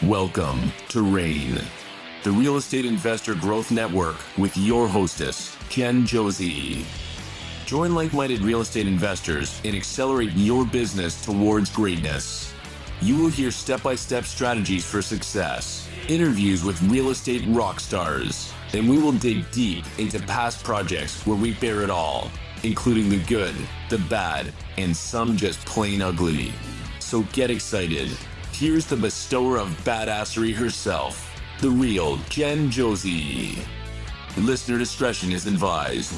Welcome to RAIN, the Real Estate Investor Growth Network with your hostess, Jen Josey. Join like-minded real estate investors and accelerate your business towards greatness. You will hear step-by-step strategies for success, interviews with real estate rock stars, and we will dig deep into past projects where we bear it all, including the good, the bad, and some just plain ugly. So get excited. Here's the Bestower of Badassery herself, the real Jen Josey. Listener discretion is advised.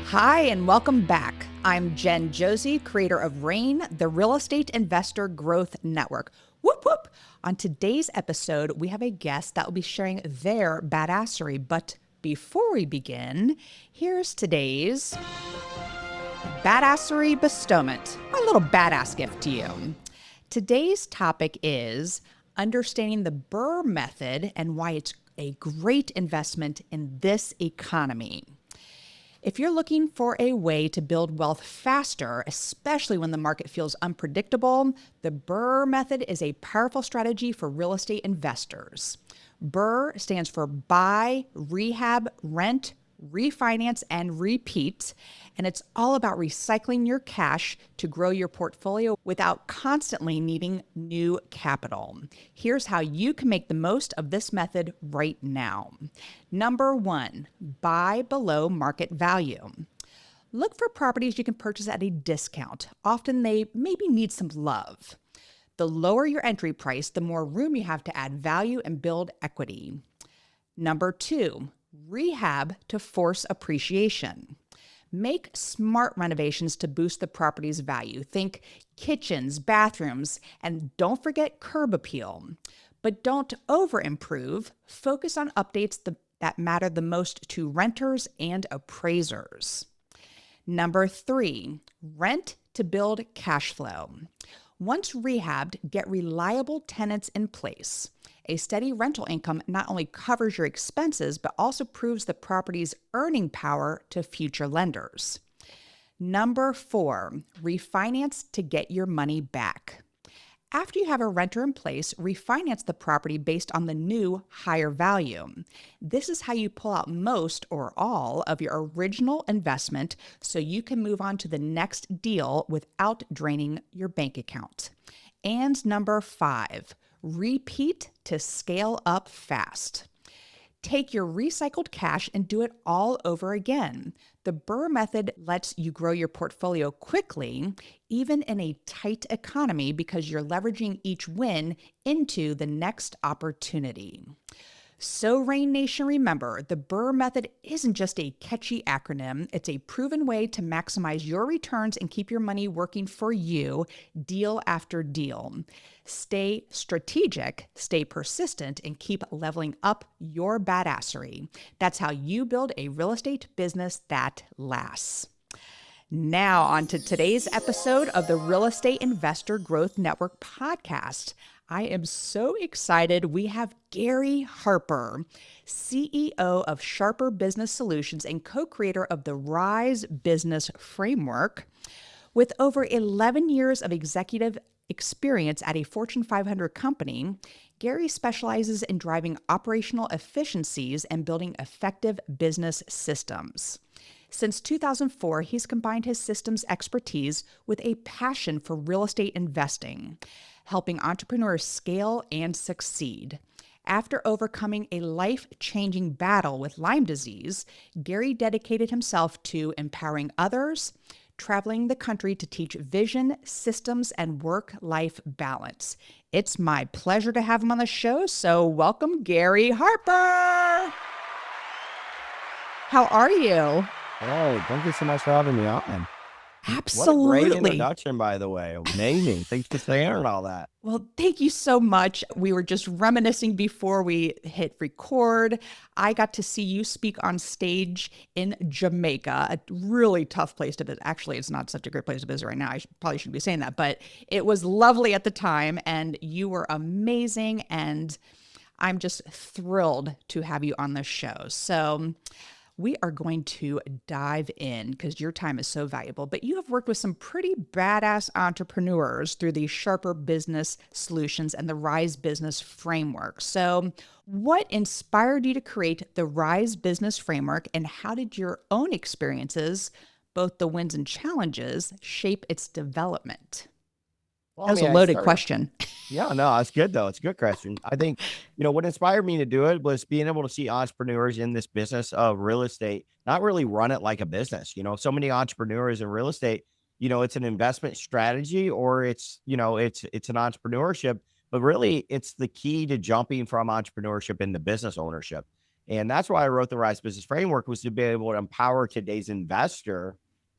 Hi, and welcome back. I'm Jen Josey, creator of RAIN, the Real Estate Investor Growth Network. Whoop, whoop. On today's episode, we have a guest that will be sharing their badassery. But before we begin, here's today's badassery bestowment, a little badass gift to you. Today's topic is understanding the BRRRR method and why it's a great investment in this economy. If you're looking for a way to build wealth faster, especially when the market feels unpredictable, the BRRRR method is a powerful strategy for real estate investors. BRRRR stands for buy, rehab, rent, refinance, and repeat. And it's all about recycling your cash to grow your portfolio without constantly needing new capital. Here's how you can make the most of this method right now. Number one, buy below market value. Look for properties you can purchase at a discount. Often they maybe need some love. The lower your entry price, the more room you have to add value and build equity. Number two, rehab to force appreciation. Make smart renovations to boost the property's value. Think kitchens, bathrooms, and don't forget curb appeal. But don't over-improve. Focus on updates that matter the most to renters and appraisers. Number three, rent to build cash flow. Once rehabbed, get reliable tenants in place. A steady rental income not only covers your expenses, but also proves the property's earning power to future lenders. Number four, refinance to get your money back. After you have a renter in place, refinance the property based on the new higher value. This is how you pull out most or all of your original investment so you can move on to the next deal without draining your bank account. And number five, repeat to scale up fast. Take your recycled cash and do it all over again. The BRRRR method lets you grow your portfolio quickly, even in a tight economy, because you're leveraging each win into the next opportunity. So RAIN Nation, remember, the BRRRR method isn't just a catchy acronym. It's a proven way to maximize your returns and keep your money working for you, deal after deal. Stay strategic, stay persistent, and keep leveling up your badassery. That's how you build a real estate business that lasts. Now, on to today's episode of the Real Estate Investor Growth Network podcast. I am so excited. We have Gary Harper, CEO of Sharper Business Solutions and co-creator of the Rise Business Framework. With over 11 years of executive experience at a Fortune 500 company, Gary specializes in driving operational efficiencies and building effective business systems. Since 2004, he's combined his systems expertise with a passion for real estate investing, helping entrepreneurs scale and succeed. After overcoming a life-changing battle with Lyme disease, Gary dedicated himself to empowering others, traveling the country to teach vision, systems, and work-life balance. It's my pleasure to have him on the show, so welcome, Gary Harper. How are you? Oh, thank you so much for having me on. Absolutely. What a great introduction, by the way. Amazing. Thanks for sharing all that. Well, thank you so much. We were just reminiscing before we hit record. I got to see you speak on stage in Jamaica, a really tough place to visit. Actually, it's not such a great place to visit right now. Probably shouldn't be saying that, but it was lovely at the time, and you were amazing, and I'm just thrilled to have you on the show. So we are going to dive in because your time is so valuable. But you have worked with some pretty badass entrepreneurs through the Sharper Business Solutions and the Rise Business Framework. So, what inspired you to create the Rise Business Framework, and how did your own experiences, both the wins and challenges, shape its development? Well, That was a I loaded started. question. Yeah, no, it's good though. It's a good question. I think, what inspired me to do it was being able to see entrepreneurs in this business of real estate not really run it like a business. So many entrepreneurs in real estate, it's an investment strategy or it's an entrepreneurship, but really it's the key to jumping from entrepreneurship into business ownership. And that's why I wrote the Rise Business Framework, was to be able to empower today's investor,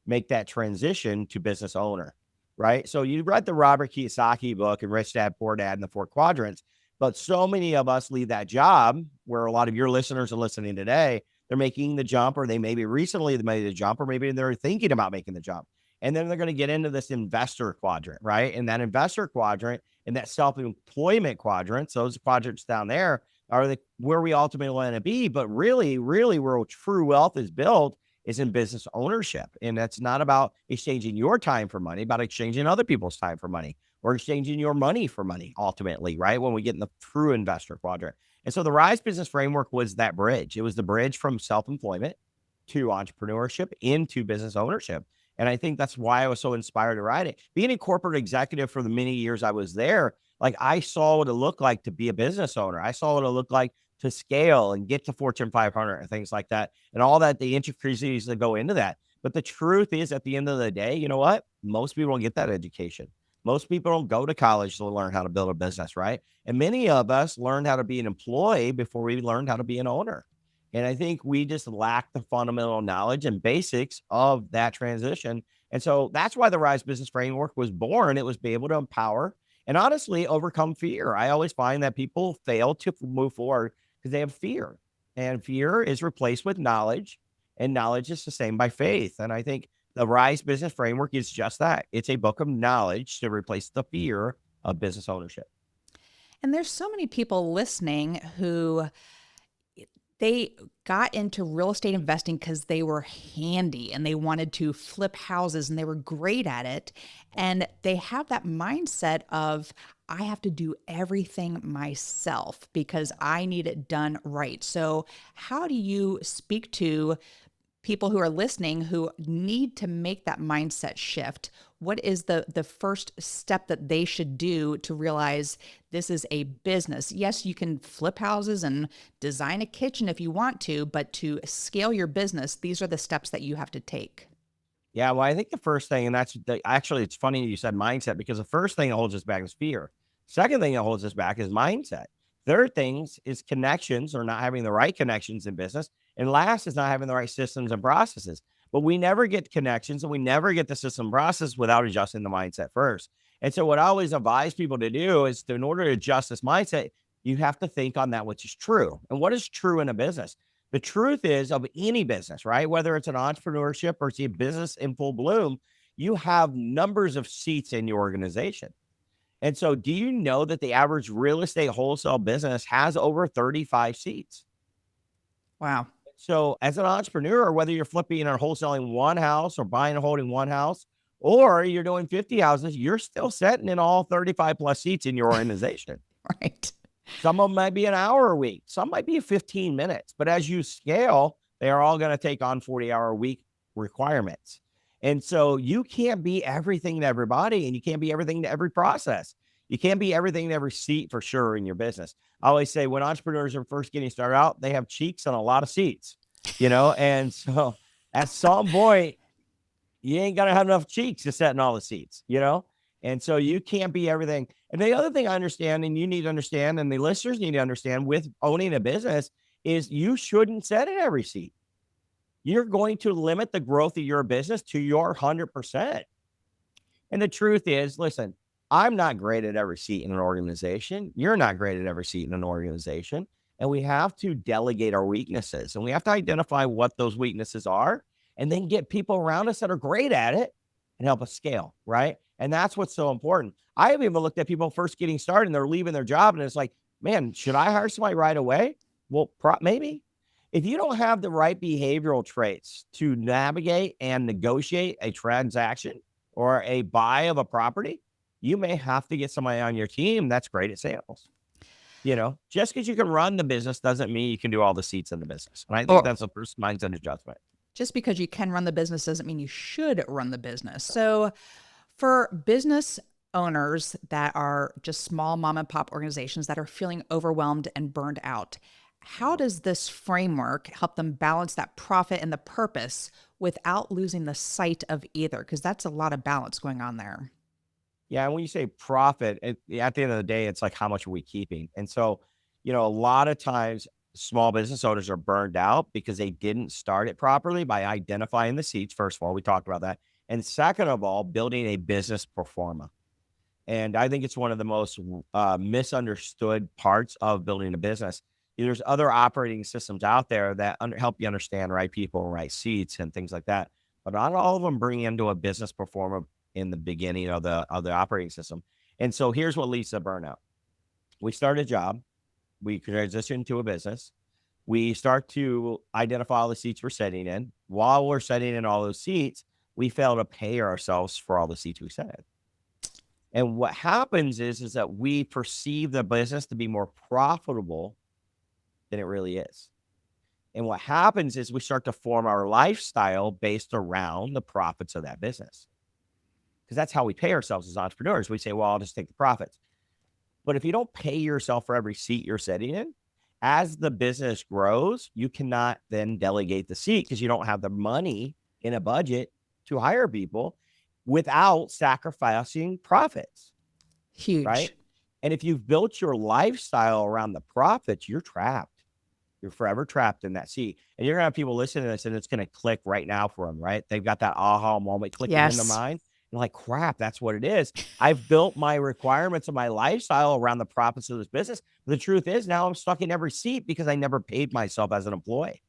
make that transition to business owner. Right. So you read the Robert Kiyosaki book and Rich Dad, Poor Dad and the Four Quadrants, but so many of us leave that job where a lot of your listeners are listening today. They're making the jump, or they maybe recently made the jump, or maybe they're thinking about making the jump. And then they're going to get into this investor quadrant, right? And that investor quadrant and that self-employment quadrant, so those quadrants down there are where we ultimately want to be. But really, really where true wealth is built is in business ownership. And that's not about exchanging your time for money, about exchanging other people's time for money, or exchanging your money for money, ultimately, right? When we get in the true investor quadrant. And so the Rise Business Framework was that bridge. It was the bridge from self-employment to entrepreneurship into business ownership. And I think that's why I was so inspired to write it. Being a corporate executive for the many years I was there, like, I saw what it looked like to be a business owner. I saw what it looked like to scale and get to Fortune 500 and things like that, and all that, the intricacies that go into that. But the truth is, at the end of the day, you know what? Most people don't get that education. Most people don't go to college to learn how to build a business, right? And many of us learned how to be an employee before we learned how to be an owner. And I think we just lack the fundamental knowledge and basics of that transition. And so that's why the Rise Business Framework was born. It was be able to empower and honestly overcome fear. I always find that people fail to move forward because they have fear, and fear is replaced with knowledge, and knowledge is sustained by faith. And I think the Rise Business Framework is just that. It's a book of knowledge to replace the fear of business ownership. And there's so many people listening who they got into real estate investing because they were handy and they wanted to flip houses and they were great at it. And they have that mindset of, I have to do everything myself because I need it done right. So, how do you speak to people who are listening who need to make that mindset shift? What is the first step that they should do to realize this is a business? Yes, you can flip houses and design a kitchen if you want to, but to scale your business, these are the steps that you have to take. Yeah, well, I think the first thing, and actually, it's funny you said mindset, because the first thing that holds us back is fear. Second thing that holds us back is mindset. Third things is connections, or not having the right connections in business. And last is not having the right systems and processes. But we never get connections and we never get the system process without adjusting the mindset first. And so what I always advise people to do is in order to adjust this mindset, you have to think on that which is true. And what is true in a business? The truth is, of any business, right? Whether it's an entrepreneurship or it's a business in full bloom, you have numbers of seats in your organization. And so do you know that the average real estate wholesale business has over 35 seats? Wow. So as an entrepreneur, whether you're flipping or wholesaling one house or buying and holding one house, or you're doing 50 houses, you're still sitting in all 35 plus seats in your organization. Right. Some of them might be an hour a week. Some might be 15 minutes. But as you scale, they are all going to take on 40-hour a week requirements. And so you can't be everything to everybody, and you can't be everything to every process. You can't be everything to every seat for sure in your business. I always say when entrepreneurs are first getting started out, they have cheeks on a lot of seats, and so at some point, you ain't going to have enough cheeks to sit in all the seats. And so you can't be everything. And the other thing I understand, and you need to understand, and the listeners need to understand with owning a business, is you shouldn't sit in every seat. You're going to limit the growth of your business to your 100%. And the truth is, listen, I'm not great at every seat in an organization. You're not great at every seat in an organization. And we have to delegate our weaknesses, and we have to identify what those weaknesses are, and then get people around us that are great at it and help us scale, right? And that's what's so important. I have even looked at people first getting started and they're leaving their job, and it's like, man, should I hire somebody right away? Well, maybe. If you don't have the right behavioral traits to navigate and negotiate a transaction or a buy of a property, you may have to get somebody on your team that's great at sales. Just because you can run the business doesn't mean you can do all the seats in the business. And I think Or that's a first mindset adjustment. just because you can run the business doesn't mean you should run the business. So for business owners that are just small mom and pop organizations that are feeling overwhelmed and burned out, how does this framework help them balance that profit and the purpose without losing the sight of either? Because that's a lot of balance going on there. Yeah, and when you say profit, at the end of the day, it's like, how much are we keeping? And so, a lot of times small business owners are burned out because they didn't start it properly by identifying the seats. First of all, we talked about that. And second of all, building a business pro forma. And I think it's one of the most misunderstood parts of building a business. There's other operating systems out there that help you understand right people, right seats, and things like that. But not all of them bring into a business pro forma in the beginning of the operating system. And so here's what leads to burnout. We start a job, we transition to a business, we start to identify all the seats we're sitting in. While we're sitting in all those seats, we fail to pay ourselves for all the seats we sit in. And what happens is that we perceive the business to be more profitable than it really is. And what happens is we start to form our lifestyle based around the profits of that business. Because that's how we pay ourselves as entrepreneurs. We say, well, I'll just take the profits. But if you don't pay yourself for every seat you're sitting in, as the business grows, you cannot then delegate the seat because you don't have the money in a budget to hire people without sacrificing profits. Huge. Right? And if you've built your lifestyle around the profits, you're trapped. You're forever trapped in that seat. And you're going to have people listening to this and it's going to click right now for them, right? They've got that aha moment clicking in their mind. And like, crap, that's what it is. I've built my requirements of my lifestyle around the profits of this business. But the truth is now I'm stuck in every seat because I never paid myself as an employee.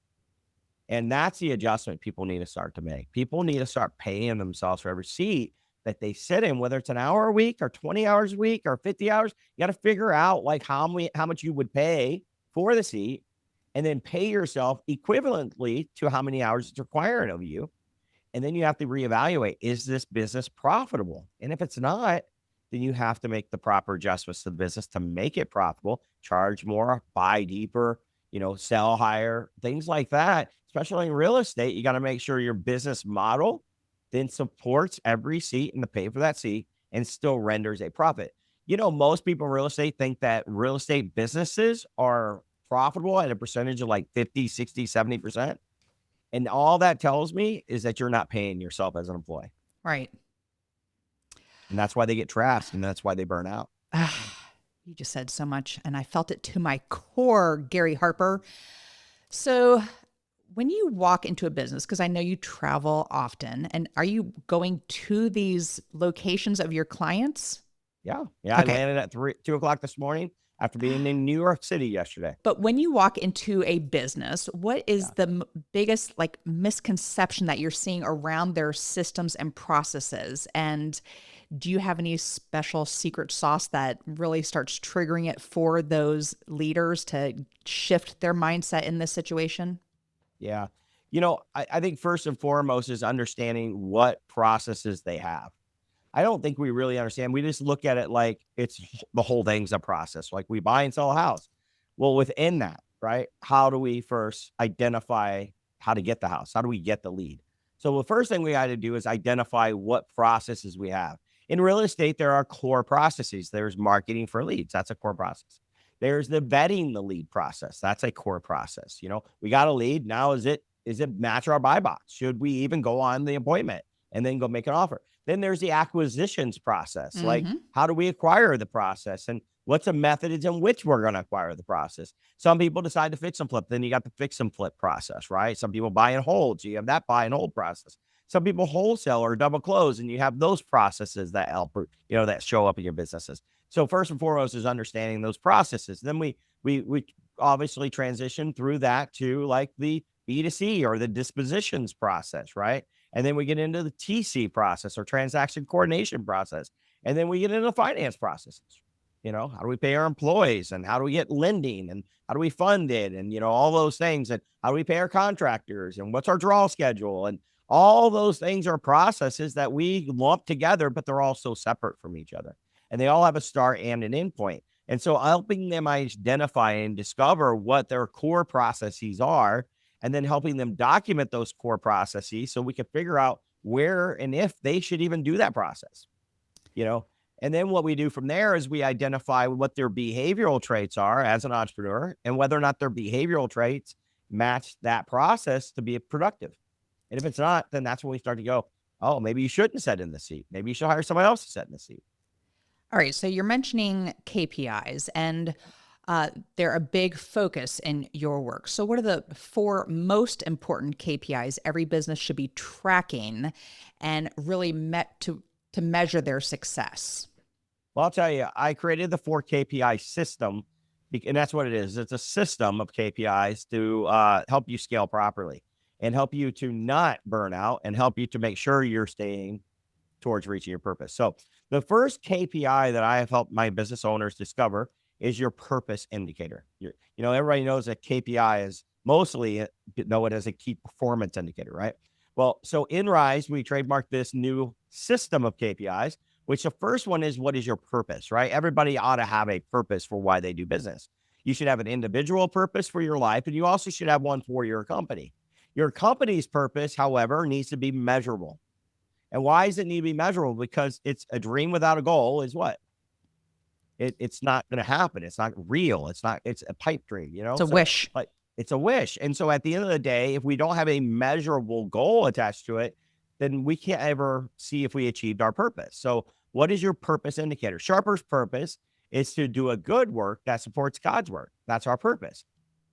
And that's the adjustment people need to start to make. People need to start paying themselves for every seat that they sit in, whether it's an hour a week or 20 hours a week or 50 hours. You got to figure out like how much you would pay for the seat and then pay yourself equivalently to how many hours it's requiring of you. And then you have to reevaluate, is this business profitable? And if it's not, then you have to make the proper adjustments to the business to make it profitable, charge more, buy deeper, sell higher, things like that. Especially in real estate, you got to make sure your business model then supports every seat and the pay for that seat and still renders a profit. Most people in real estate think that real estate businesses are profitable at a percentage of like 50, 60, 70%. And all that tells me is that you're not paying yourself as an employee. Right. And that's why they get trapped and that's why they burn out. You just said so much and I felt it to my core, Gary Harper. So when you walk into a business, because I know you travel often, and are you going to these locations of your clients? Yeah. Okay. I landed at 2 o'clock this morning after being in New York City yesterday. But when you walk into a business, what is the biggest misconception that you're seeing around their systems and processes? And do you have any special secret sauce that really starts triggering it for those leaders to shift their mindset in this situation? Yeah. I think first and foremost is understanding what processes they have. I don't think we really understand. We just look at it like it's the whole thing's a process. Like we buy and sell a house. Well, within that, right? How do we first identify how to get the house? How do we get the lead? So the first thing we got to do is identify what processes we have. In real estate, there are core processes. There's marketing for leads. That's a core process. There's the vetting the lead process. That's a core process. We got a lead. Now, is it match our buy box? Should we even go on the appointment and then go make an offer? Then there's the acquisitions process. Like, how do we acquire the process? And what's the methods in which we're going to acquire the process? Some people decide to fix and flip. Then you got the fix and flip process, right? Some people buy and hold. So you have that buy and hold process. Some people wholesale or double close, and you have those processes that help, that show up in your businesses. So first and foremost is understanding those processes. Then we obviously transition through that to like the B2C or the dispositions process, right? And then we get into the TC process or transaction coordination process. And then we get into the finance processes. How do we pay our employees, and how do we get lending, and how do we fund it, and all those things, and how do we pay our contractors, and what's our draw schedule, and all those things are processes that we lump together, but they're all so separate from each other, and they all have a start and an end point. And so helping them identify and discover what their core processes are, and then helping them document those core processes so we can figure out where and if they should even do that process, And then what we do from there is we identify what their behavioral traits are as an entrepreneur and whether or not their behavioral traits match that process to be productive. And if it's not, then that's when we start to go, oh, maybe you shouldn't sit in the seat. Maybe you should hire someone else to sit in the seat. All right. So you're mentioning KPIs, and they're a big focus in your work. So what are the 4 most important KPIs every business should be tracking and really to measure their success? Well, I'll tell you, I created the 4 KPI system, and that's what it is. It's a system of KPIs to help you scale properly and help you to not burn out and help you to make sure you're staying towards reaching your purpose. So the first KPI that I have helped my business owners discover is your purpose indicator. Everybody knows that KPI is mostly know it as a key performance indicator, right? Well, so in Rise, we trademarked this new system of KPIs, which the first one is, what is your purpose, right? Everybody ought to have a purpose for why they do business. You should have an individual purpose for your life, and you also should have one for your company. Your company's purpose, however, needs to be measurable. And why does it need to be measurable? Because it's a dream without a goal is what? It's not going to happen. It's not real. It's a pipe dream, It's a wish. Like, it's a wish. And so at the end of the day, if we don't have a measurable goal attached to it, then we can't ever see if we achieved our purpose. So what is your purpose indicator? Sharper's purpose is to do a good work that supports God's work. That's our purpose.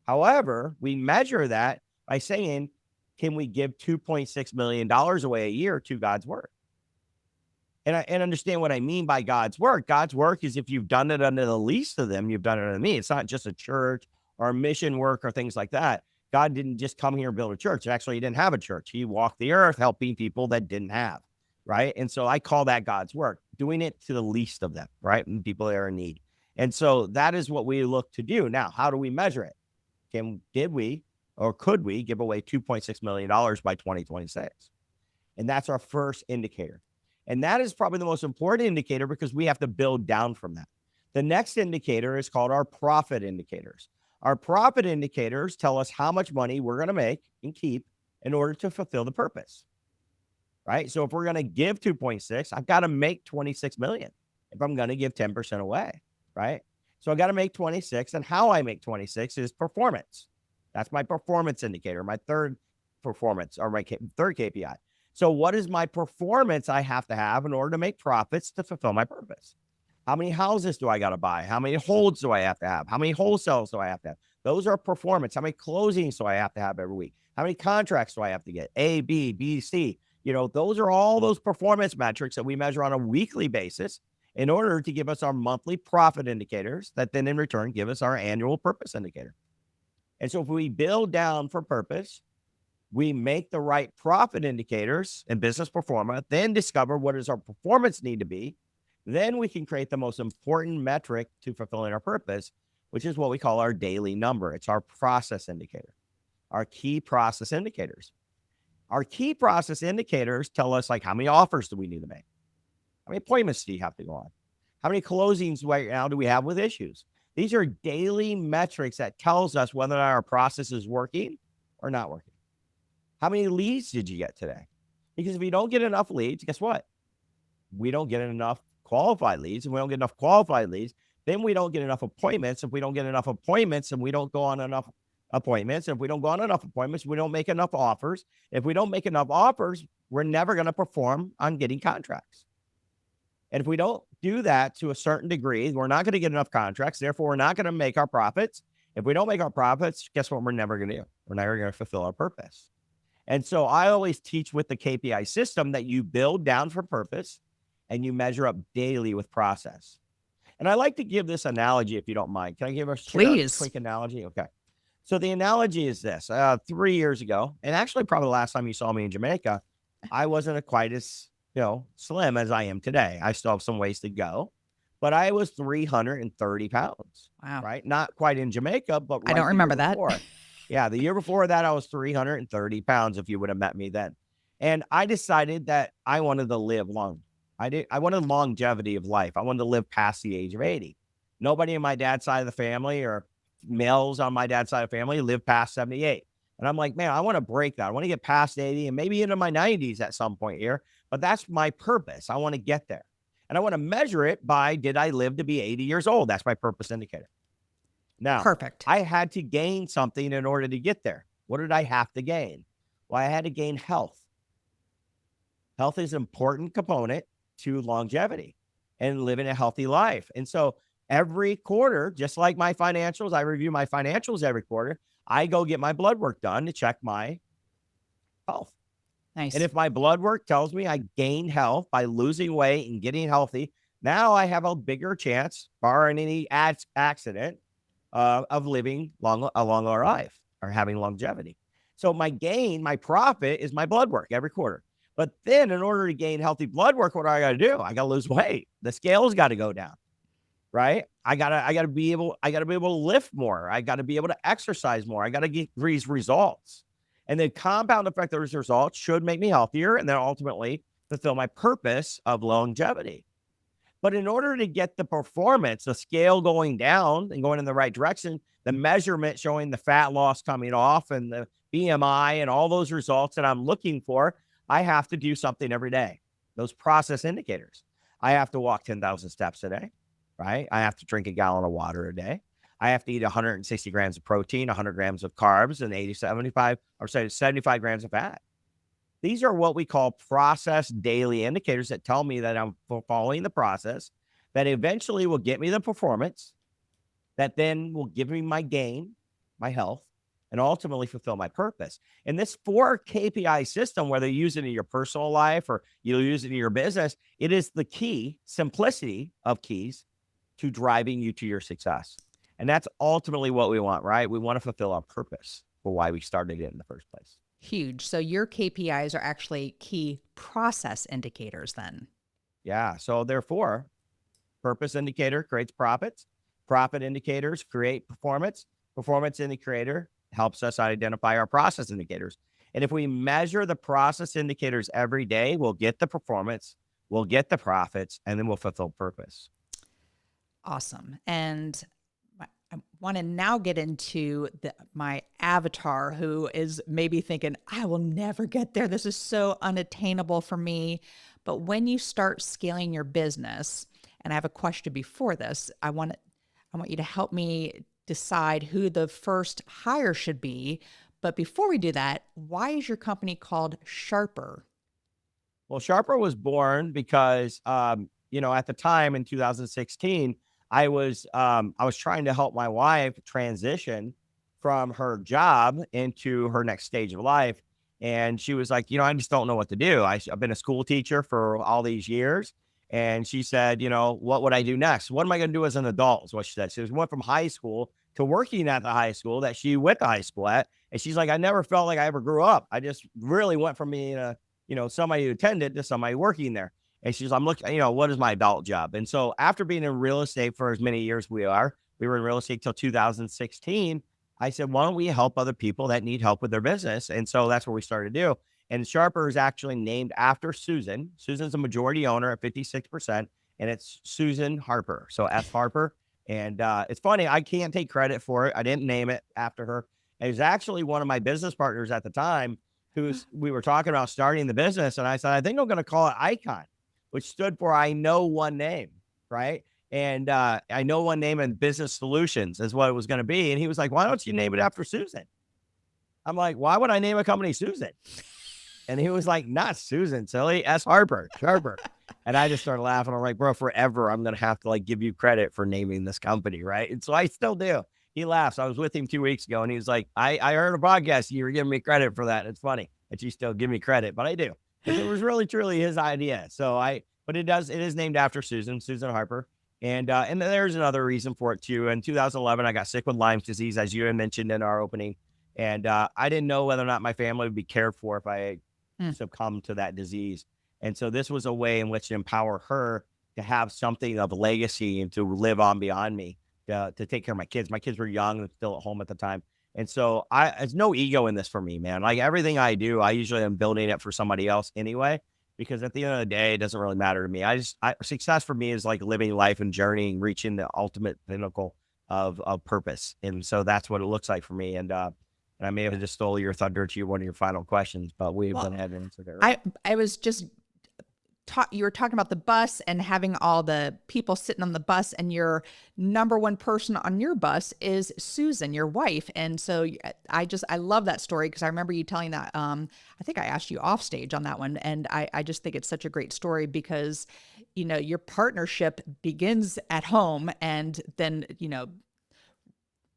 However, we measure that by saying, can we give $2.6 million away a year to God's work? And understand what I mean by God's work. God's work is, if you've done it under the least of them, you've done it under me. It's not just a church or mission work or things like that. God didn't just come here and build a church. Actually, he didn't have a church. He walked the earth helping people that didn't have, right? And so I call that God's work, doing it to the least of them, right? And people that are in need. And so that is what we look to do. Now, how do we measure it? Did we or could we give away $2.6 million by 2026? And that's our first indicator. And that is probably the most important indicator because we have to build down from that. The next indicator is called our profit indicators. Our profit indicators tell us how much money we're going to make and keep in order to fulfill the purpose, right? So if we're going to give 2.6, I've got to make 26 million if I'm going to give 10% away, right? So I got to make 26, and how I make 26 is performance. That's my performance indicator, my third performance, or my third KPI. So what is my performance I have to have in order to make profits to fulfill my purpose? How many houses do I got to buy? How many holds do I have to have? How many wholesales do I have to have? Those are performance. How many closings do I have to have every week? How many contracts do I have to get? A, B, C. Those are all those performance metrics that we measure on a weekly basis in order to give us our monthly profit indicators that then in return give us our annual purpose indicator. And so if we build down for purpose, we make the right profit indicators and business performance, then discover what does our performance need to be. Then we can create the most important metric to fulfilling our purpose, which is what we call our daily number. It's our process indicator, our key process indicators. Our key process indicators tell us, like, how many offers do we need to make? How many appointments do you have to go on? How many closings right now do we have with issues? These are daily metrics that tells us whether or not our process is working or not working. How many leads did you get today? Because if you don't get enough leads, guess what? We don't get enough qualified leads. And we don't get enough qualified leads, then we don't get enough appointments. If we don't get enough appointments and we don't go on enough appointments, if we don't go on enough appointments, we don't make enough offers. If we don't make enough offers, we're never going to perform on getting contracts. And if we don't do that to a certain degree, we're not going to get enough contracts. Therefore, we're not going to make our profits. If we don't make our profits, guess what? We're never going to do? We're never going to fulfill our purpose. And so I always teach with the KPI system that you build down for purpose and you measure up daily with process. And I like to give this analogy, if you don't mind. Can I give a quick analogy? Okay. So the analogy is this. 3 years ago, and actually probably the last time you saw me in Jamaica, I wasn't quite as slim as I am today. I still have some ways to go. but I was 330 pounds, Wow. right? Not quite in Jamaica, but I right don't the year remember that. before. Yeah, the year before that, I was 330 pounds if you would have met me then. And I decided that I wanted to live long. I wanted longevity of life. I wanted to live past the age of 80. Nobody in my dad's side of the family or males on my dad's side of the family lived past 78. And I'm like, man, I want to break that. I want to get past 80 and maybe into my 90s at some point here. But that's my purpose. I want to get there. And I want to measure it by, did I live to be 80 years old? That's my purpose indicator. Now, Perfect. I had to gain something in order to get there. What did I have to gain? Well, I had to gain health. Health is an important component to longevity and living a healthy life. And so every quarter, just like my financials, I review my financials every quarter. I go get my blood work done to check my health. Nice. And if my blood work tells me I gained health by losing weight and getting healthy, now I have a bigger chance, barring any accident, of living a longer life or having longevity. So my gain, my profit is my blood work every quarter. But then in order to gain healthy blood work, what do I got to do? I got to lose weight. The scale's got to go down, right? I gotta be able to lift more. I got to be able to exercise more. I got to get these results. And the compound effect of those results should make me healthier and then ultimately fulfill my purpose of longevity. But in order to get the performance, the scale going down and going in the right direction, the measurement showing the fat loss coming off and the BMI and all those results that I'm looking for, I have to do something every day. Those process indicators. I have to walk 10,000 steps a day, right? I have to drink a gallon of water a day. I have to eat 160 grams of protein, 100 grams of carbs, and 75 grams of fat. These are what we call process daily indicators that tell me that I'm following the process that eventually will get me the performance that then will give me my gain, my health, and ultimately fulfill my purpose. And this 4 KPI system, whether you use it in your personal life or you use it in your business, it is the key, simplicity of keys to driving you to your success. And that's ultimately what we want, right? We want to fulfill our purpose for why we started it in the first place. Huge. So your KPIs are actually key process indicators then. Yeah. So therefore, purpose indicator creates profits. Profit indicators create performance. Performance indicator helps us identify our process indicators. And if we measure the process indicators every day, we'll get the performance, we'll get the profits, and then we'll fulfill purpose. Awesome. And I want to now get into my avatar who is maybe thinking, I will never get there. This is so unattainable for me. But when you start scaling your business, and I have a question before this, I want you to help me decide who the first hire should be. But before we do that, why is your company called Sharper? Well, Sharper was born because, at the time in 2016, I was trying to help my wife transition from her job into her next stage of life. And she was like, I just don't know what to do. I've been a school teacher for all these years. And she said, what would I do next? What am I going to do as an adult? Is what she said. She went from high school to working at the high school that she went to high school at. And she's like, I never felt like I ever grew up. I just really went from being somebody who attended to somebody working there. And she's, I'm looking, what is my adult job? And so after being in real estate for as many years we were in real estate till 2016, I said, why don't we help other people that need help with their business? And so that's what we started to do. And Sharper is actually named after Susan. Susan's a majority owner at 56%, and it's Susan Harper. So F Harper. And it's funny, I can't take credit for it. I didn't name it after her. It was actually one of my business partners at the time we were talking about starting the business. And I said, I think I'm going to call it Icon, which stood for I know one name, right? And I know one name and business solutions is what it was going to be. And he was like, why don't you name it after Susan? I'm like, why would I name a company Susan? And he was like, not Susan, silly, S Harper, Sharper. And I just started laughing. I'm like, bro, forever, I'm going to have to give you credit for naming this company, right? And so I still do. He laughs. I was with him 2 weeks ago and he was like, I heard a podcast. You were giving me credit for that. It's funny that you still give me credit, but I do. It was really, truly his idea. But it is named after Susan Harper. And there's another reason for it too. In 2011, I got sick with Lyme's disease, as you had mentioned in our opening. And I didn't know whether or not my family would be cared for if I succumbed to that disease. And so this was a way in which to empower her to have something of legacy and to live on beyond me, to take care of my kids. My kids were young and still at home at the time. And so there's no ego in this for me, man. Like everything I do, I usually am building it for somebody else anyway, because at the end of the day, it doesn't really matter to me. Success for me is like living life and journeying, reaching the ultimate pinnacle of purpose. And so that's what it looks like for me. And I may have just stole your thunder to one of your final questions, but we've went ahead and answered it. Right? I was just you were talking about the bus and having all the people sitting on the bus, and your number one person on your bus is Susan, your wife. And so I love that story, because I remember you telling that, I think I asked you off stage on that one. And I just think it's such a great story, because, your partnership begins at home and then,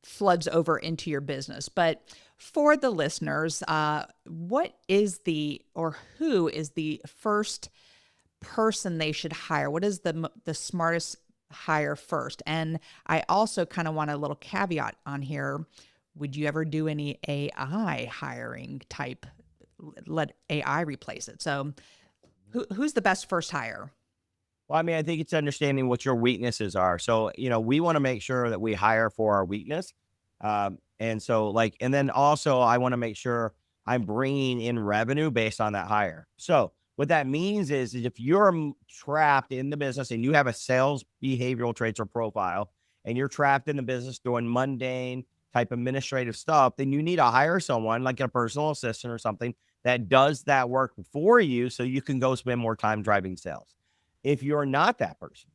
floods over into your business. But for the listeners, who is the first person they should hire? What is the smartest hire first? And I also kind of want a little caveat on here. Would you ever do any AI hiring type? Let AI replace it. So who's the best first hire? Well, I mean, I think it's understanding what your weaknesses are. So, we want to make sure that we hire for our weakness. And then also I want to make sure I'm bringing in revenue based on that hire. So what that means is if you're trapped in the business and you have a sales behavioral traits or profile, and you're trapped in the business doing mundane type administrative stuff, then you need to hire someone like a personal assistant or something that does that work for you, so you can go spend more time driving sales. If you're not that person,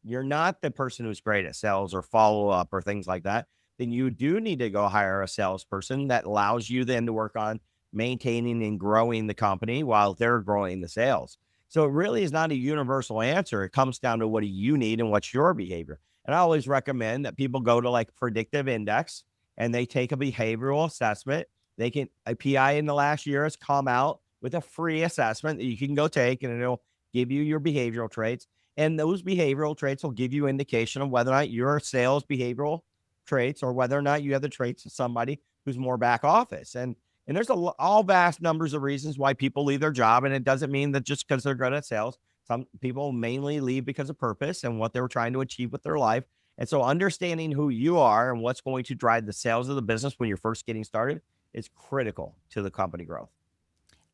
you're not the person who's great at sales or follow up or things like that, then you do need to go hire a salesperson that allows you then to work on maintaining and growing the company while they're growing the sales. So it really is not a universal answer. It comes down to what do you need and what's your behavior. And I always recommend that people go to like Predictive Index and they take a behavioral assessment. A PI in the last year has come out with a free assessment that you can go take, and it'll give you your behavioral traits. And those behavioral traits will give you indication of whether or not your sales behavioral traits or whether or not you have the traits of somebody who's more back office. And there's all vast numbers of reasons why people leave their job. And it doesn't mean that just because they're good at sales. Some people mainly leave because of purpose and what they were trying to achieve with their life. And so understanding who you are and what's going to drive the sales of the business when you're first getting started is critical to the company growth.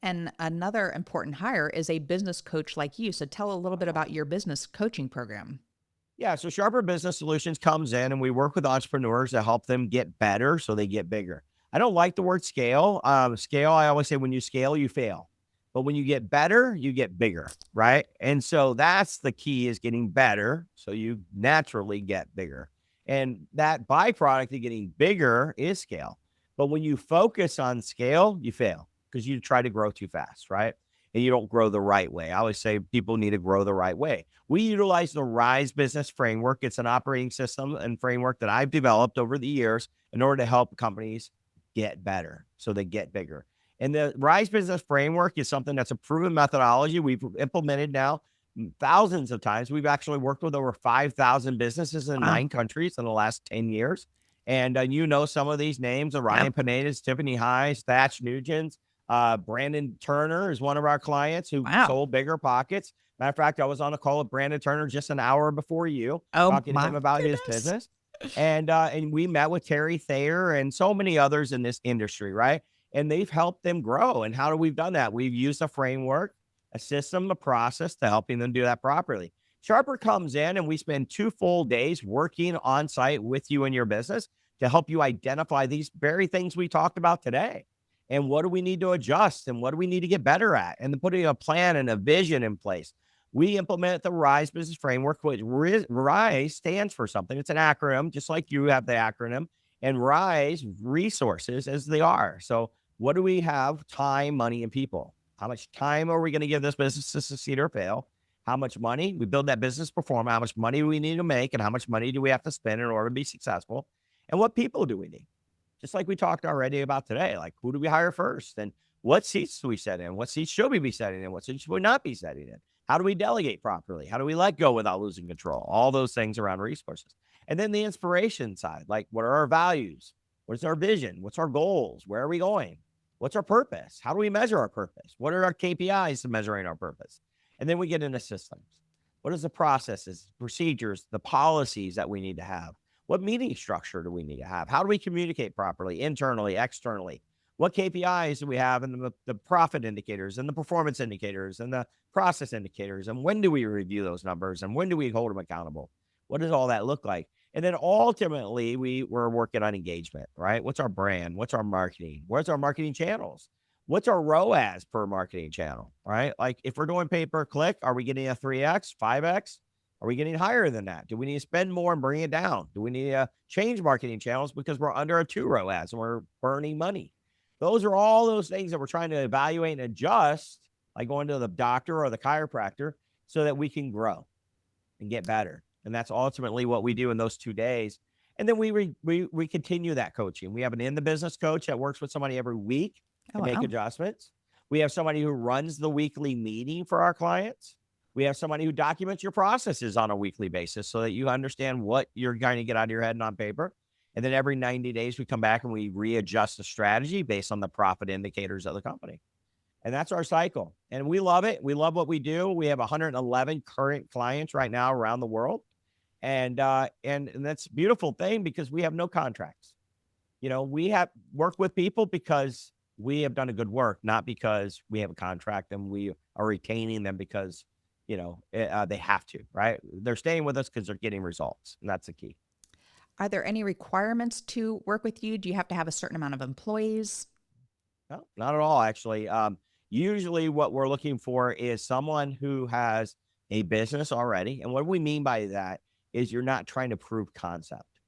And another important hire is a business coach like you. So tell a little bit about your business coaching program. Yeah. So Sharper Business Solutions comes in and we work with entrepreneurs to help them get better so they get bigger. I don't like the word scale. Scale, I always say when you scale, you fail. But when you get better, you get bigger, right? And so that's the key, is getting better so you naturally get bigger. And that byproduct of getting bigger is scale. But when you focus on scale, you fail because you try to grow too fast, right? And you don't grow the right way. I always say people need to grow the right way. We utilize the RISE business framework. It's an operating system and framework that I've developed over the years in order to help companies get better so they get bigger. And the RISE business framework is something that's a proven methodology we've implemented now thousands of times. We've actually worked with over 5,000 businesses in 9 countries in the last 10 years. And some of these names: Ryan Pineda's, Tiffany High's, Thatch Nugent's, Brandon Turner is one of our clients who sold Bigger Pockets. Matter of fact, I was on a call with Brandon Turner just an hour before you, talking to him about his business. And we met with Terry Thayer and so many others in this industry, right? And they've helped them grow. And how we've done that? We've used a framework, a system, a process to helping them do that properly. Sharper comes in and we spend 2 full days working on site with you in your business to help you identify these very things we talked about today. And what do we need to adjust? And what do we need to get better at? And then putting a plan and a vision in place. We implement the RISE business framework, which RISE stands for something. It's an acronym, just like you have the acronym. And RISE, resources, as they are. So what do we have? Time, money, and people. How much time are we going to give this business to succeed or fail? How much money? We build that business perform. How much money do we need to make? And how much money do we have to spend in order to be successful? And what people do we need? Just like we talked already about today, like who do we hire first? And what seats do we set in? What seats should we be setting in? What seats should we not be setting in? How do we delegate properly? How do we let go without losing control? All those things around resources. And then the inspiration side, like what are our values? What's our vision? What's our goals? Where are we going? What's our purpose? How do we measure our purpose? What are our KPIs to measuring our purpose? And then we get into systems. What is the processes, procedures, the policies that we need to have? What meeting structure do we need to have? How do we communicate properly, internally, externally? What KPIs do we have, and the profit indicators and the performance indicators and the process indicators? And when do we review those numbers? And when do we hold them accountable? What does all that look like? And then ultimately, we're working on engagement, right? What's our brand? What's our marketing? What's our marketing channels? What's our ROAS per marketing channel, right? Like if we're doing pay per click, are we getting a 3X, 5X? Are we getting higher than that? Do we need to spend more and bring it down? Do we need to change marketing channels because we're under a 2 ROAS and we're burning money? Those are all those things that we're trying to evaluate and adjust, like going to the doctor or the chiropractor, so that we can grow and get better. And that's ultimately what we do in those 2 days. And then we continue that coaching. We have an in the business coach that works with somebody every week to make adjustments. We have somebody who runs the weekly meeting for our clients. We have somebody who documents your processes on a weekly basis so that you understand what you're going to get out of your head and on paper. And then every 90 days, we come back and we readjust the strategy based on the profit indicators of the company. And that's our cycle. And we love it. We love what we do. We have 111 current clients right now around the world. And that's a beautiful thing because we have no contracts. We have worked with people because we have done a good work, not because we have a contract and we are retaining them because, they have to, right? They're staying with us because they're getting results. And that's the key. Are there any requirements to work with you? Do you have to have a certain amount of employees? No, not at all, actually. Usually what we're looking for is someone who has a business already. And what we mean by that is you're not trying to prove concept,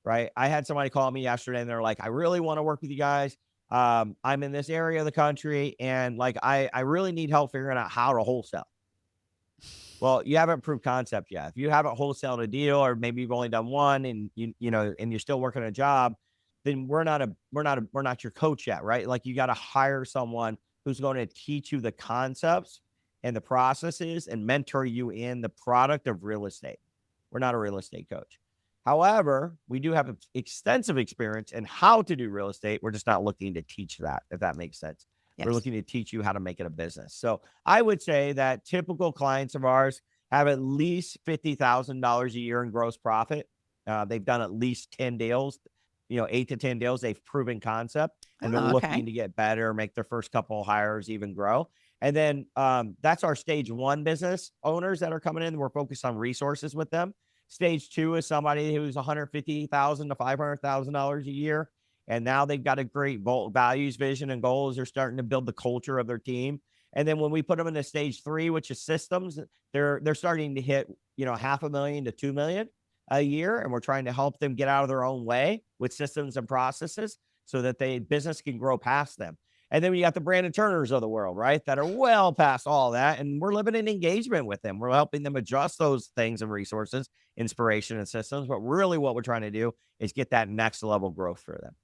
right? I had somebody call me yesterday and they're like, I really want to work with you guys. I'm in this area of the country and like, I really need help figuring out how to wholesale. Well, you haven't proved concept yet. If you haven't wholesaled a deal, or maybe you've only done one and and you're still working a job, then we're not your coach yet, right? Like you got to hire someone who's going to teach you the concepts and the processes and mentor you in the product of real estate. We're not a real estate coach. However, we do have extensive experience in how to do real estate. We're just not looking to teach that, if that makes sense. Yes. We're looking to teach you how to make it a business. So I would say that typical clients of ours have at least $50,000 a year in gross profit. They've done at least 10 deals, 8 to 10 deals. They've proven concept and they're looking to get better, make their first couple of hires, even grow. And then that's our stage 1 business owners that are coming in. We're focused on resources with them. Stage 2 is somebody who's $150,000 to $500,000 a year. And now they've got a great values, vision, and goals. They're starting to build the culture of their team. And then when we put them into stage 3, which is systems, they're starting to hit, $500,000 to $2 million a year. And we're trying to help them get out of their own way with systems and processes so that business can grow past them. And then we got the Brandon Turners of the world, right? That are well past all that. And we're living in engagement with them. We're helping them adjust those things and resources, inspiration and systems. But really what we're trying to do is get that next level growth for them.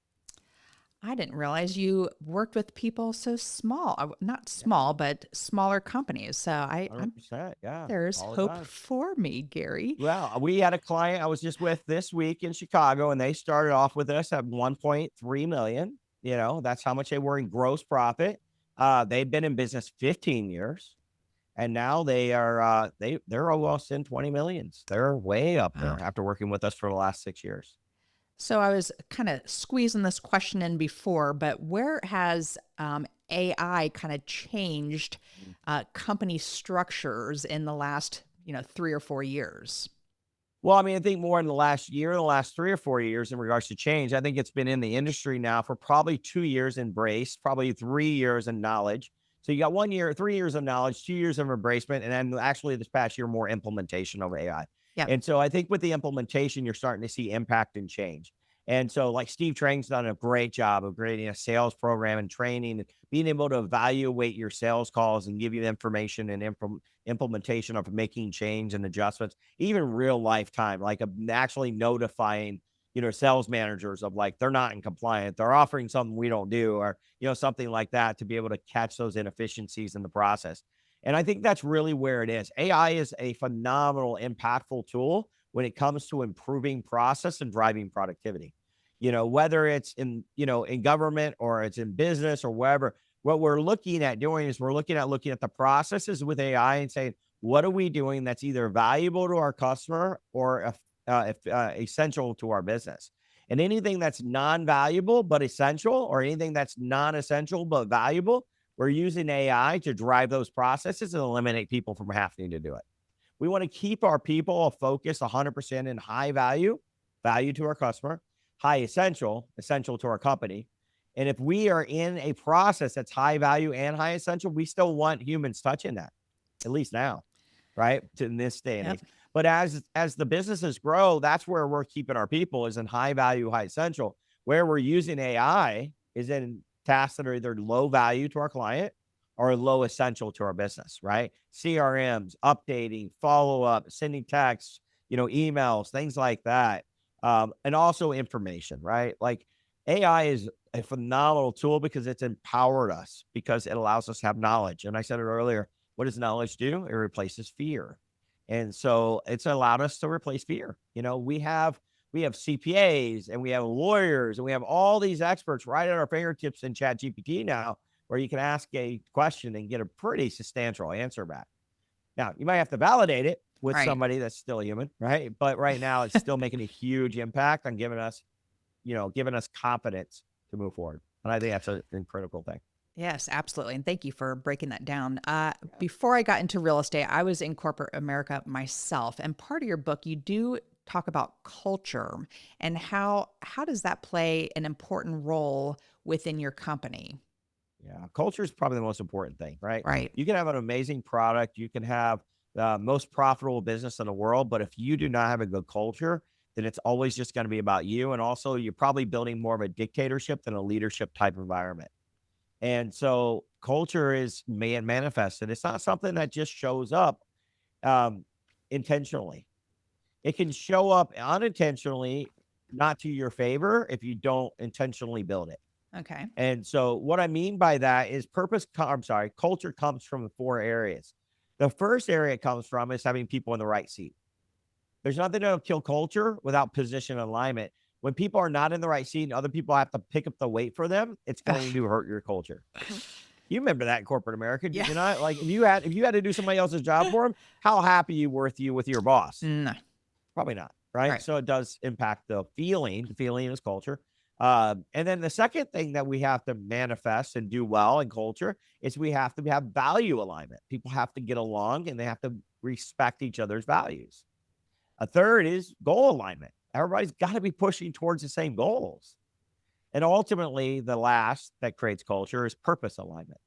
I didn't realize you worked with people so small, not small, but smaller companies. So there's hope for me, Gary. Well, we had a client I was just with this week in Chicago, and they started off with us at 1.3 million. That's how much they were in gross profit. They've been in business 15 years. And now they're almost in 20 millions. They're way up there after working with us for the last 6 years. So I was kind of squeezing this question in before, but where has AI kind of changed company structures in the last, 3 or 4 years? Well, I think more in the last 3 or 4 years in regards to change. I think it's been in the industry now for probably 2 years embraced, probably 3 years in knowledge. So you got 1 year, 3 years of knowledge, 2 years of embracement, and then actually this past year, more implementation of AI. Yep. And so I think with the implementation, you're starting to see impact and change. And so like Steve Trang's done a great job of creating a sales program and training and being able to evaluate your sales calls and give you information and implementation of making change and adjustments, even real life time, like actually notifying, sales managers of like, they're not in compliance, they're offering something we don't do, or, something like that to be able to catch those inefficiencies in the process. And I think that's really where it is. AI is a phenomenal, impactful tool when it comes to improving process and driving productivity. Whether it's in government or it's in business or wherever, what we're looking at doing is we're looking at the processes with AI and saying, what are we doing that's either valuable to our customer or essential to our business? And anything that's non-valuable but essential, or anything that's non-essential but valuable, we're using AI to drive those processes and eliminate people from having to do it. We want to keep our people focused 100% in high value to our customer, high essential to our company. And if we are in a process that's high value and high essential, we still want humans touching that, at least now, right? In this day and age. But as the businesses grow, that's where we're keeping our people, is in high value, high essential. Where we're using AI is in tasks that are either low value to our client or low essential to our business, right? CRMs, updating, follow-up, sending texts, emails, things like that. And also information, right? Like AI is a phenomenal tool because it's empowered us, because it allows us to have knowledge. And I said it earlier, what does knowledge do? It replaces fear. And so it's allowed us to replace fear. We have CPAs and we have lawyers and we have all these experts right at our fingertips in ChatGPT now, where you can ask a question and get a pretty substantial answer back. Now, you might have to validate it with somebody that's still human, right? But right now it's still making a huge impact on giving us confidence to move forward. And I think that's a critical thing. Yes, absolutely. And thank you for breaking that down. Before I got into real estate, I was in corporate America myself. And part of your book, you do talk about culture and how does that play an important role within your company? Yeah, culture is probably the most important thing, right? Right. You can have an amazing product. You can have the most profitable business in the world. But if you do not have a good culture, then it's always just going to be about you. And also, you're probably building more of a dictatorship than a leadership type environment. And so culture is manifested. It's not something that just shows up intentionally. It can show up unintentionally, not to your favor, if you don't intentionally build it. Okay. And so what I mean by that is culture comes from 4 areas. The first area it comes from is having people in the right seat. There's nothing that'll kill culture without position alignment. When people are not in the right seat and other people have to pick up the weight for them, it's going to hurt your culture. You remember that in corporate America, did you not? Like if you had to do somebody else's job for them, how happy were you with your boss? No. Probably not, right? So it does impact the feeling. The feeling is culture. And then the second thing that we have to manifest and do well in culture is we have to have value alignment. People have to get along and they have to respect each other's values. A third is goal alignment. Everybody's got to be pushing towards the same goals. And ultimately, the last that creates culture is purpose alignment.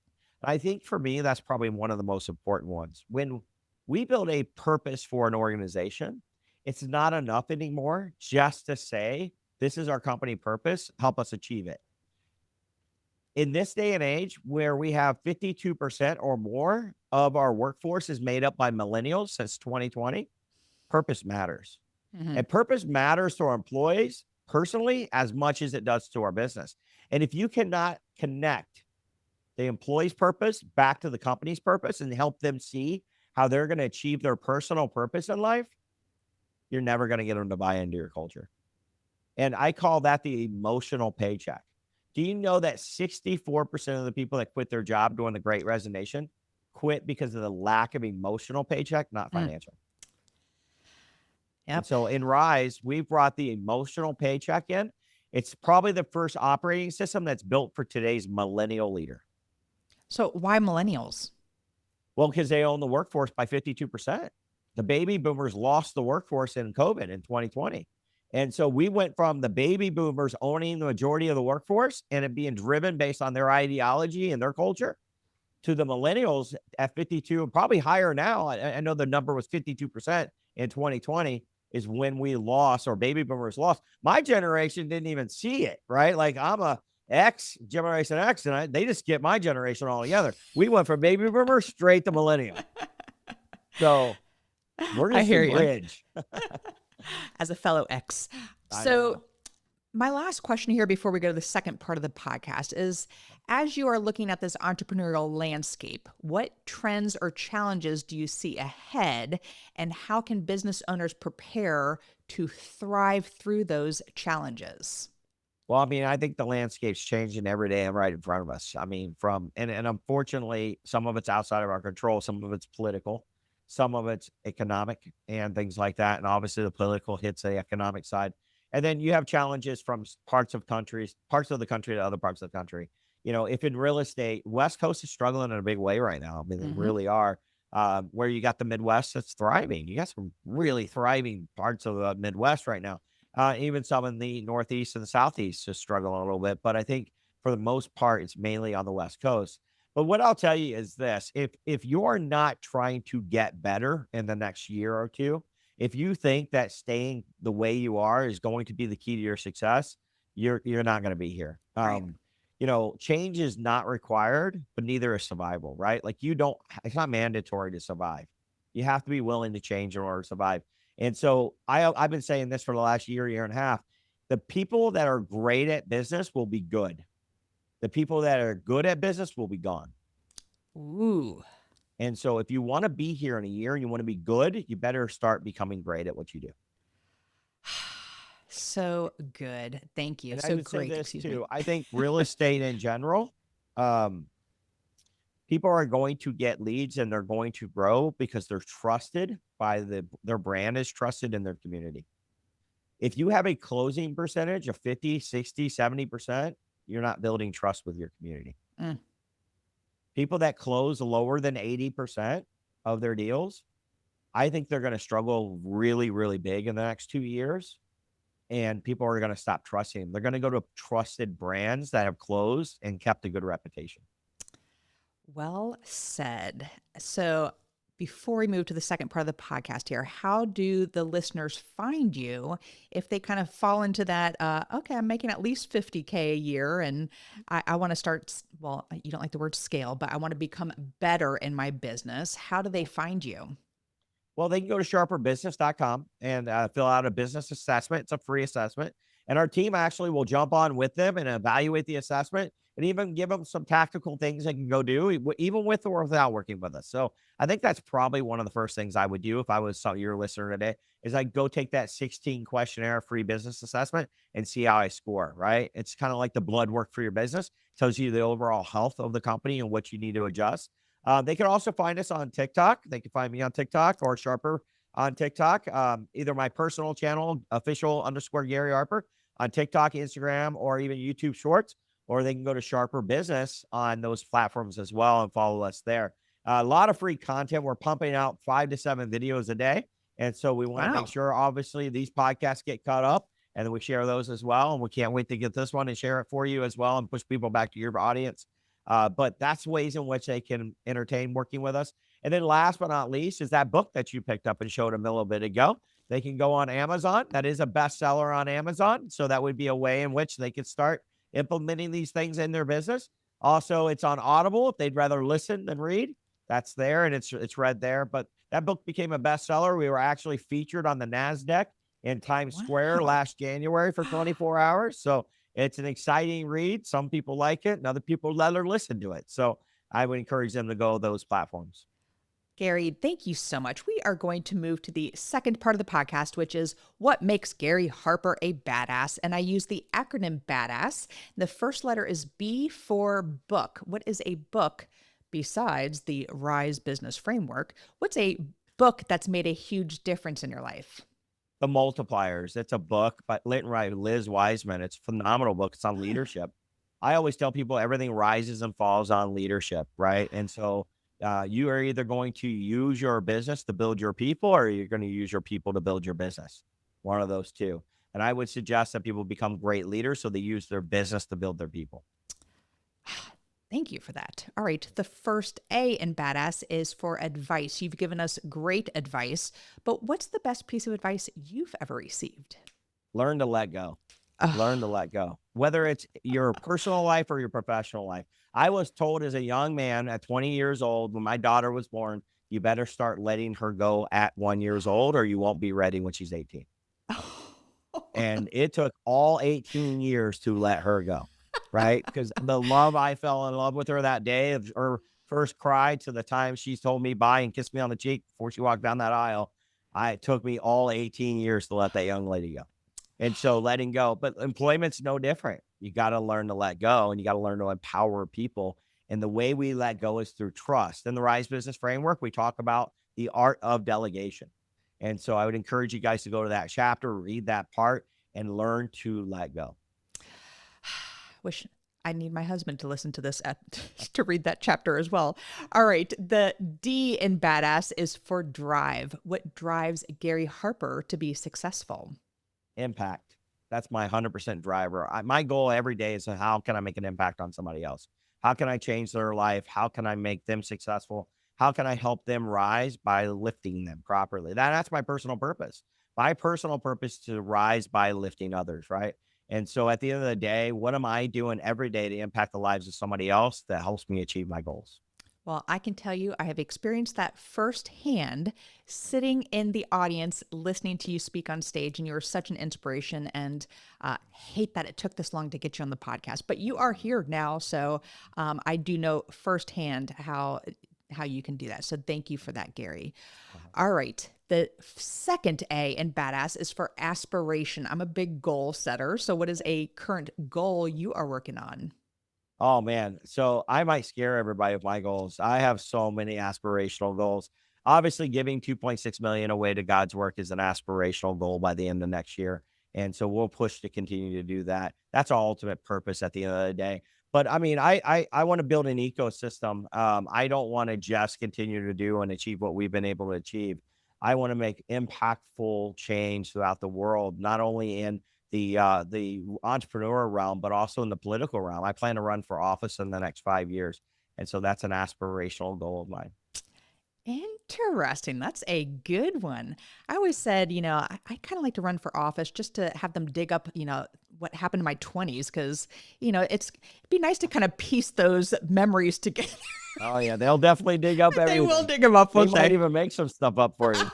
And I think for me, that's probably one of the most important ones. When we build a purpose for an organization, it's not enough anymore just to say, this is our company purpose, help us achieve it. In this day and age where we have 52% or more of our workforce is made up by millennials since 2020, purpose matters. Mm-hmm. And purpose matters to our employees personally as much as it does to our business. And if you cannot connect the employee's purpose back to the company's purpose and help them see how they're going to achieve their personal purpose in life, you're never going to get them to buy into your culture. And I call that the emotional paycheck. Do you know that 64% of the people that quit their job during the Great Resignation quit because of the lack of emotional paycheck, not financial? Yep. So in Rise, we've brought the emotional paycheck in. It's probably the first operating system that's built for today's millennial leader. So why millennials? Well, because they own the workforce by 52%. The baby boomers lost the workforce in COVID in 2020. And so we went from the baby boomers owning the majority of the workforce and it being driven based on their ideology and their culture to the millennials at 52 and probably higher now. I know the number was 52% in 2020 is when we lost, or baby boomers lost. My generation didn't even see it, right? Like I'm a Generation X, and they just skipped my generation altogether. We went from baby boomer straight to millennial. So we're just a bridge. As a fellow X. So my last question here before we go to the second part of the podcast is, as you are looking at this entrepreneurial landscape, what trends or challenges do you see ahead, and how can business owners prepare to thrive through those challenges? Well, I mean, I think the landscape's changing every day and right in front of us. I mean, and unfortunately, some of it's outside of our control, some of it's political. Some of it's economic and things like that. And obviously the political hits the economic side. And then you have challenges from parts of the country to other parts of the country. If in real estate, West Coast is struggling in a big way right now. I mean, they really are. Where you got the Midwest that's thriving. You got some really thriving parts of the Midwest right now. Even some in the Northeast and the Southeast just struggling a little bit. But I think for the most part, it's mainly on the West Coast. But what I'll tell you is this: if you're not trying to get better in the next year or two, if you think that staying the way you are is going to be the key to your success, you're not going to be here. Right. Change is not required, but neither is survival, right? Like it's not mandatory to survive. You have to be willing to change in order to survive. And so I've been saying this for the last year and a half. The people that are great at business will be good. The people that are good at business will be gone. Ooh. And so if you want to be here in a year and you want to be good, you better start becoming great at what you do. So good. Thank you. And So I would great. say this Excuse me. too. I think real estate in general, people are going to get leads and they're going to grow because they're trusted by their brand is trusted in their community. If you have a closing percentage of 50, 60, 70%, you're not building trust with your community. Mm. People that close lower than 80% of their deals, I think they're going to struggle really, really big in the next 2 years. And people are going to stop trusting them. They're going to go to trusted brands that have closed and kept a good reputation. Well said. So before we move to the second part of the podcast here, how do the listeners find you if they kind of fall into that, okay, I'm making at least 50K a year and I want to start, well, you don't like the word scale, but I want to become better in my business. How do they find you? Well, they can go to sharperbusiness.com and fill out a business assessment. It's a free assessment. And our team actually will jump on with them and evaluate the assessment and even give them some tactical things they can go do, even with or without working with us. So I think that's probably one of the first things I would do if I was your listener today is I'd go take that 16 questionnaire free business assessment and see how I score, right? It's kind of like the blood work for your business. It tells you the overall health of the company and what you need to adjust. They can also find us on TikTok. They can find me on TikTok or Sharper on TikTok. Either my personal channel, official_ Gary Harper on TikTok, Instagram, or even YouTube Shorts, or they can go to Sharper Business on those platforms as well and follow us there. A lot of free content. We're pumping out 5 to 7 videos a day. And so we want to make sure, obviously, these podcasts get caught up and then we share those as well. And we can't wait to get this one and share it for you as well and push people back to your audience. But that's ways in which they can entertain working with us. And then last but not least is that book that you picked up and showed them a little bit ago. They can go on Amazon. That is a bestseller on Amazon. So that would be a way in which they could start implementing these things in their business. Also, it's on Audible. If they'd rather listen than read, that's there and it's read there. But that book became a bestseller. We were actually featured on the NASDAQ in Times Square last January for 24 hours. So it's an exciting read. Some people like it and other people let her listen to it. So I would encourage them to go to those platforms. Gary, thank you so much. We are going to move to the second part of the podcast, which is what makes Gary Harper a badass. And I use the acronym BADASS. The first letter is B for book. What is a book besides the RISE business framework? What's a book that's made a huge difference in your life? The Multipliers. It's a book by Liz Wiseman. It's a phenomenal book. It's on leadership. I always tell people everything rises and falls on leadership, right? And so you are either going to use your business to build your people or you're going to use your people to build your business. One of those two. And I would suggest that people become great leaders so they use their business to build their people. Thank you for that. All right. The first A in badass is for advice. You've given us great advice, but what's the best piece of advice you've ever received? Learn to let go. Learn to let go, whether it's your personal life or your professional life. I was told as a young man at 20 years old, when my daughter was born, you better start letting her go at 1 year old or you won't be ready when she's 18. And it took all 18 years to let her go. Right. Because the love I fell in love with her that day of her first cry to the time she told me bye and kissed me on the cheek before she walked down that aisle. It took me all 18 years to let that young lady go. And so letting go, but employment's no different. You got to learn to let go and you got to learn to empower people. And the way we let go is through trust. In the RISE business framework, we talk about The Art of Delegation. And so I would encourage you guys to go to that chapter, read that part, and learn to let go. Wish I need my husband to listen to this to read that chapter as well. All right. The D in badass is for drive. What drives Gary Harper to be successful? Impact. That's my 100% driver. My goal every day is how can I make an impact on somebody else? How can I change their life? How can I make them successful? How can I help them rise by lifting them properly? That's my personal purpose. My personal purpose is to rise by lifting others, right? And so at the end of the day, what am I doing every day to impact the lives of somebody else that helps me achieve my goals? Well, I can tell you, I have experienced that firsthand sitting in the audience, listening to you speak on stage, and you're such an inspiration, and hate that it took this long to get you on the podcast, but you are here now. So I do know firsthand how you can do that. So thank you for that, Gary. All right. The second A in badass is for aspiration. I'm a big goal setter. So what is a current goal you are working on? Oh man. So I might scare everybody with my goals. I have so many aspirational goals. Obviously giving 2.6 million away to God's work is an aspirational goal by the end of next year. And so we'll push to continue to do that. That's our ultimate purpose at the end of the day. But I mean, I want to build an ecosystem. I don't want to just continue to do and achieve what we've been able to achieve. I want to make impactful change throughout the world, not only in the entrepreneur realm, but also in the political realm. I plan to run for office in the next 5 years. And so that's an aspirational goal of mine. Interesting. That's a good one. I always said, I kind of like to run for office just to have them dig up, what happened in my 20s, because, it'd be nice to kind of piece those memories together. Oh, yeah. They'll definitely dig up everything. They will dig them up. They might even make some stuff up for you.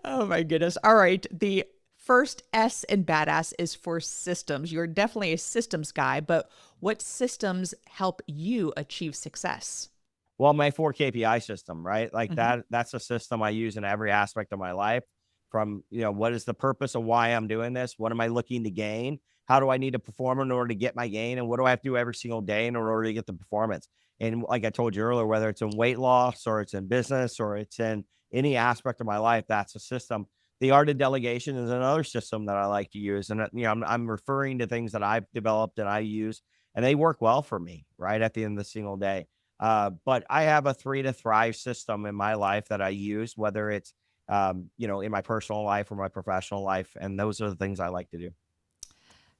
Oh, my goodness. All right. The first S in badass is for systems. You're definitely a systems guy, but what systems help you achieve success? Well, my 4 KPI system, right? Like that's a system I use in every aspect of my life. From, what is the purpose of why I'm doing this? What am I looking to gain? How do I need to perform in order to get my gain? And what do I have to do every single day in order to get the performance? And like I told you earlier, whether it's in weight loss or it's in business or it's in any aspect of my life, that's a system. The Art of Delegation is another system that I like to use. And, I'm referring to things that I've developed and I use, and they work well for me, right? At the end of the single day. But I have a 3 to Thrive system in my life that I use, whether it's, in my personal life or my professional life. And those are the things I like to do.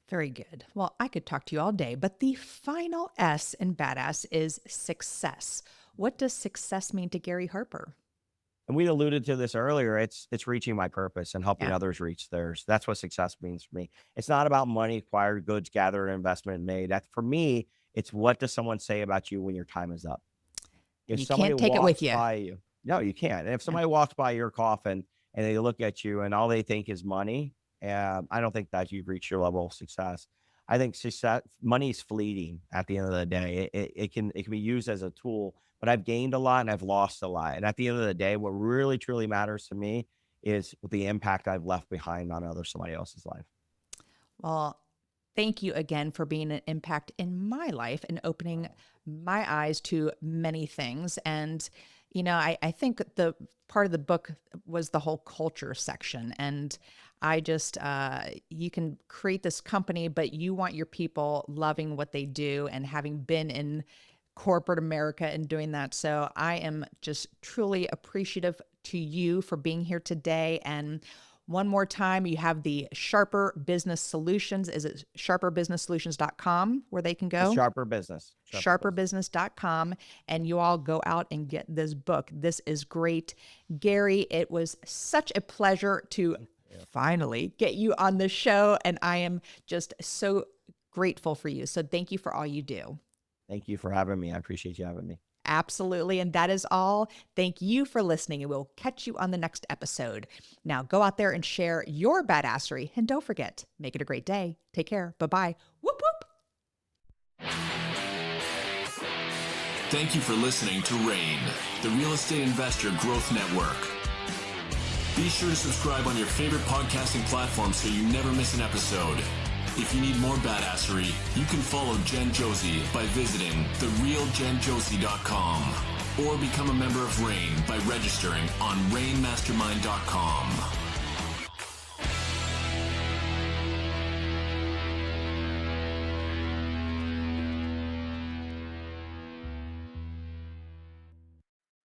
Very good. Well, I could talk to you all day, but the final S in badass is success. What does success mean to Gary Harper? And we alluded to this earlier. It's reaching my purpose and helping others reach theirs. That's what success means for me. It's not about money, acquired goods, gathered, investment made. That for me, it's what does someone say about you when your time is up? If you somebody can't take it with you. By you, no, you can't. And if somebody walks by your coffin and they look at you and all they think is money, I don't think that you've reached your level of success. I think success, money is fleeting at the end of the day. It can be used as a tool, but I've gained a lot and I've lost a lot. And at the end of the day, what really, truly matters to me is the impact I've left behind on somebody else's life. Well, thank you again for being an impact in my life and opening my eyes to many things. And, I think the part of the book was the whole culture section. And I just, you can create this company, but you want your people loving what they do and having been in corporate America and doing that. So I am just truly appreciative to you for being here today. And one more time, you have the Sharper Business Solutions. Is it sharperbusinesssolutions.com where they can go? Sharper Business. Sharperbusiness.com. And you all go out and get this book. This is great. Gary, it was such a pleasure to finally get you on the show. And I am just so grateful for you. So thank you for all you do. Thank you for having me. I appreciate you having me. Absolutely. And that is all. Thank you for listening, and we'll catch you on the next episode. Now go out there and share your badassery. And don't forget, make it a great day. Take care. Bye-bye. Whoop, whoop. Thank you for listening to RAIN, the Real Estate Investor Growth Network. Be sure to subscribe on your favorite podcasting platform so you never miss an episode. If you need more badassery, you can follow Jen Josey by visiting therealjenjosey.com. or become a member of RAIN by registering on rainmastermind.com.